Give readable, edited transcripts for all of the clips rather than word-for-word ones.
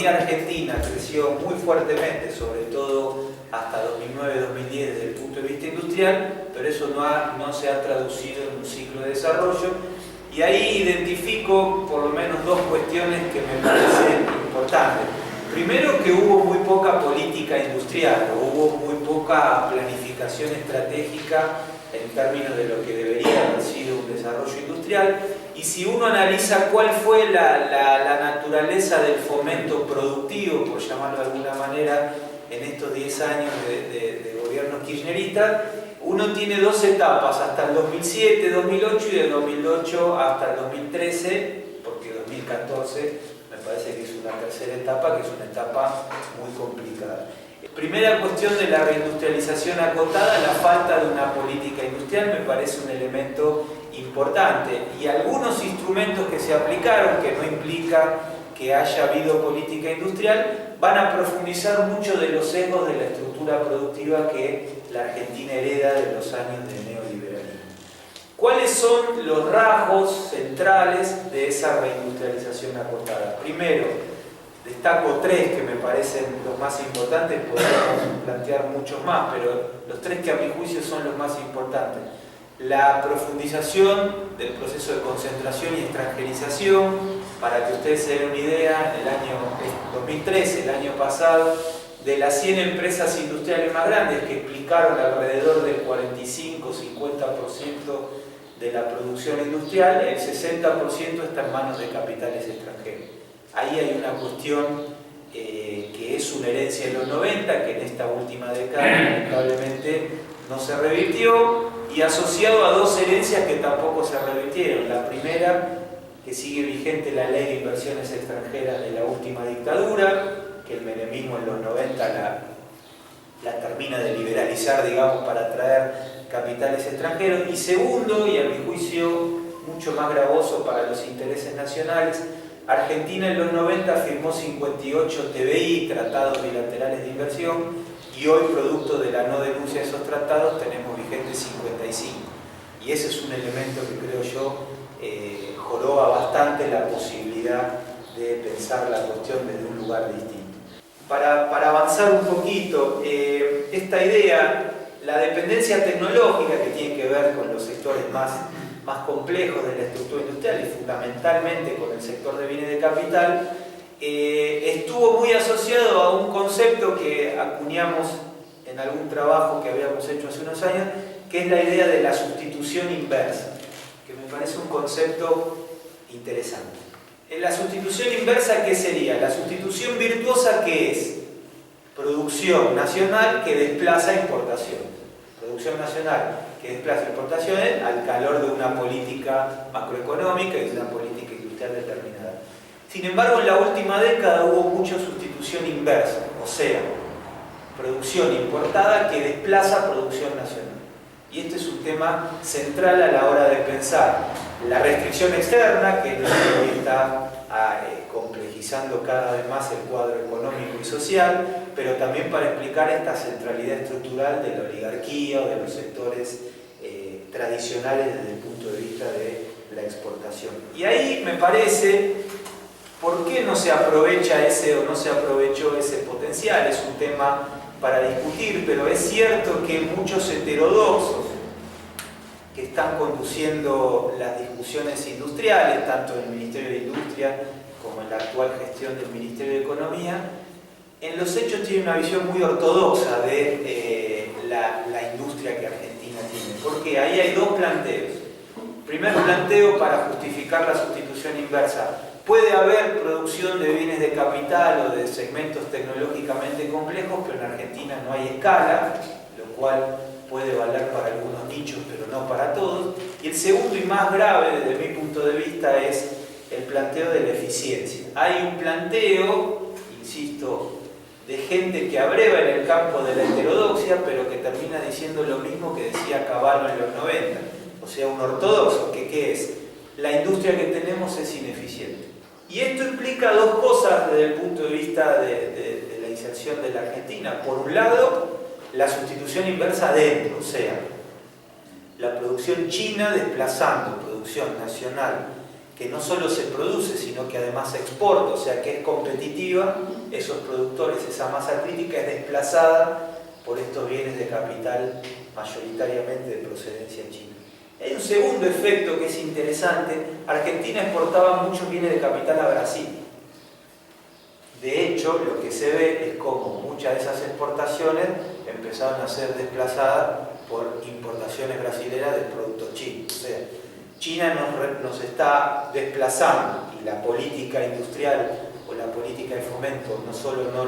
economía argentina creció muy fuertemente, sobre todo hasta 2009-2010 desde el punto de vista industrial, pero eso no se ha traducido en un ciclo de desarrollo. Y ahí identifico por lo menos dos cuestiones que me parecen importantes. Primero, que hubo muy poca política industrial, hubo muy poca planificación estratégica en términos de lo que debería haber sido un desarrollo industrial. Y si uno analiza cuál fue la naturaleza del fomento productivo, por llamarlo de alguna manera, en estos 10 años de gobierno kirchnerista, uno tiene dos etapas, hasta el 2007, 2008 y de 2008 hasta el 2013, porque 2014 me parece que es una tercera etapa, que es una etapa muy complicada. Primera cuestión de la reindustrialización acotada, la falta de una política industrial me parece un elemento importante. Y algunos instrumentos que se aplicaron, que no implica que haya habido política industrial, van a profundizar mucho de los sesgos de la estructura productiva que la Argentina hereda de los años de neoliberalismo. ¿Cuáles son los rasgos centrales de esa reindustrialización acotada? Primero, destaco tres que me parecen los más importantes, podemos plantear muchos más, pero los tres que a mi juicio son los más importantes. La profundización del proceso de concentración y extranjerización. Para que ustedes se den una idea, en el año 2013, el año pasado, de las 100 empresas industriales más grandes que explicaron alrededor del 45-50% de la producción industrial, el 60% está en manos de capitales extranjeros. Ahí hay una cuestión que es una herencia de los 90, que en esta última década lamentablemente no se revirtió, y asociado a dos herencias que tampoco se revirtieron. La primera, que sigue vigente la ley de inversiones extranjeras de la última dictadura, que el menemismo en los 90 la termina de liberalizar, digamos, para atraer capitales extranjeros. Y segundo, y a mi juicio mucho más gravoso para los intereses nacionales, Argentina en los 90 firmó 58 TBI, tratados bilaterales de inversión, y hoy, producto de la no denuncia de esos tratados, tenemos vigentes 55. Y ese es un elemento que creo yo joroba bastante la posibilidad de pensar la cuestión desde un lugar distinto. Para avanzar un poquito, esta idea, la dependencia tecnológica que tiene que ver con los sectores más complejos de la estructura industrial y fundamentalmente con el sector de bienes de capital, estuvo muy asociado a un concepto que acuñamos en algún trabajo que habíamos hecho hace unos años, que es la idea de la sustitución inversa, que me parece un concepto interesante. La sustitución inversa, ¿qué sería? La sustitución virtuosa, ¿qué es? Producción nacional que desplaza importaciones. Producción nacional que desplaza importaciones al calor de una política macroeconómica y de una política industrial determinada. Sin embargo, en la última década hubo mucha sustitución inversa, o sea, producción importada que desplaza producción nacional. Y este es un tema central a la hora de pensar la restricción externa, que es lo que hoy está complejizando cada vez más el cuadro económico y social, pero también para explicar esta centralidad estructural de la oligarquía o de los sectores tradicionales desde el punto de vista de la exportación. Y ahí me parece, ¿por qué no se aprovecha ese o no se aprovechó ese potencial? Es un tema para discutir, pero es cierto que muchos heterodoxos que están conduciendo las discusiones industriales, tanto en el Ministerio de Industria como en la actual gestión del Ministerio de Economía, en los hechos tienen una visión muy ortodoxa de la industria que Argentina tiene. Porque ahí hay dos planteos. Primer planteo, para justificar la sustitución inversa: puede haber producción de bienes de capital o de segmentos tecnológicamente complejos, pero en Argentina no hay escala, lo cual puede valer para algunos nichos, pero no para todos. Y el segundo y más grave desde mi punto de vista es el planteo de la eficiencia. Hay un planteo, insisto, de gente que abreva en el campo de la heterodoxia, pero que termina diciendo lo mismo que decía Cavallo en los 90. O sea, un ortodoxo, que ¿qué es? La industria que tenemos es ineficiente. Y esto implica dos cosas desde el punto de vista de la inserción de la Argentina. Por un lado, la sustitución inversa adentro, o sea, la producción china desplazando producción nacional que no solo se produce, sino que además se exporta, o sea que es competitiva, esos productores, esa masa crítica es desplazada por estos bienes de capital mayoritariamente de procedencia china. Hay un segundo efecto que es interesante. Argentina exportaba muchos bienes de capital a Brasil. De hecho, lo que se ve es como muchas de esas exportaciones empezaron a ser desplazadas por importaciones brasileñas de productos chinos. O sea, China nos está desplazando, y la política industrial o la política de fomento no solo no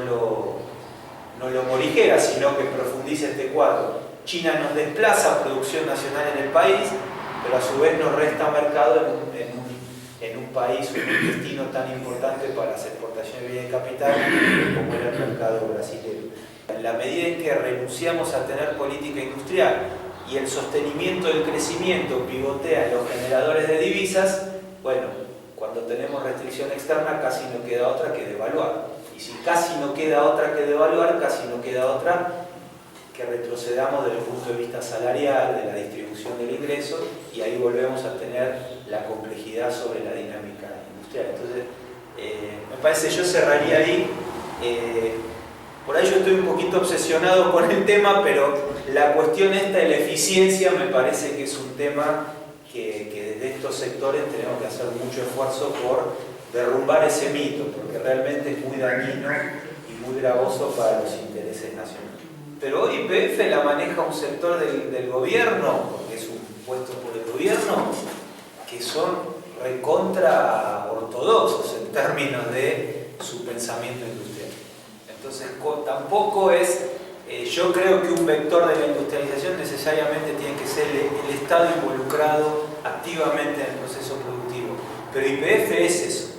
lo morigera, sino que profundiza este cuadro. China nos desplaza producción nacional en el país, pero a su vez nos resta mercado en un país, un destino tan importante para las exportaciones de bienes de capital como era el mercado brasileño. En la medida en que renunciamos a tener política industrial y el sostenimiento del crecimiento pivotea en los generadores de divisas, bueno, cuando tenemos restricción externa casi no queda otra que devaluar. Y si casi no queda otra que devaluar, casi no queda otra que retrocedamos desde el punto de vista salarial, de la distribución del ingreso, y ahí volvemos a tener la complejidad sobre la dinámica industrial. Entonces, me parece, yo cerraría ahí. Por ahí yo estoy un poquito obsesionado con el tema, pero la cuestión esta de la eficiencia me parece que es un tema que desde estos sectores tenemos que hacer mucho esfuerzo por derrumbar ese mito, porque realmente es muy dañino y muy gravoso para los intereses nacionales. Pero hoy YPF la maneja un sector del gobierno, porque es un puesto por el gobierno, que son recontra ortodoxos en términos de su pensamiento industrial. Entonces tampoco es, yo creo que un vector de la industrialización necesariamente tiene que ser el Estado involucrado activamente en el proceso productivo, pero YPF es eso.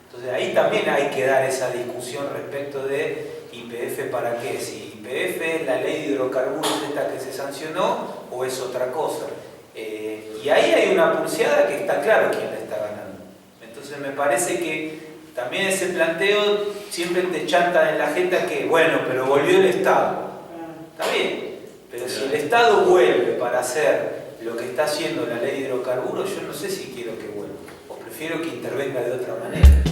Entonces ahí también hay que dar esa discusión respecto de YPF para qué, si YPF es la ley de hidrocarburos esta que se sancionó o es otra cosa. Y ahí hay una pulseada que está claro quién la está ganando. Entonces me parece que también ese planteo siempre te chanta en la jeta que, bueno, pero volvió el Estado. Está bien, pero si el Estado vuelve para hacer lo que está haciendo la ley de hidrocarburos, yo no sé si quiero que vuelva, o prefiero que intervenga de otra manera.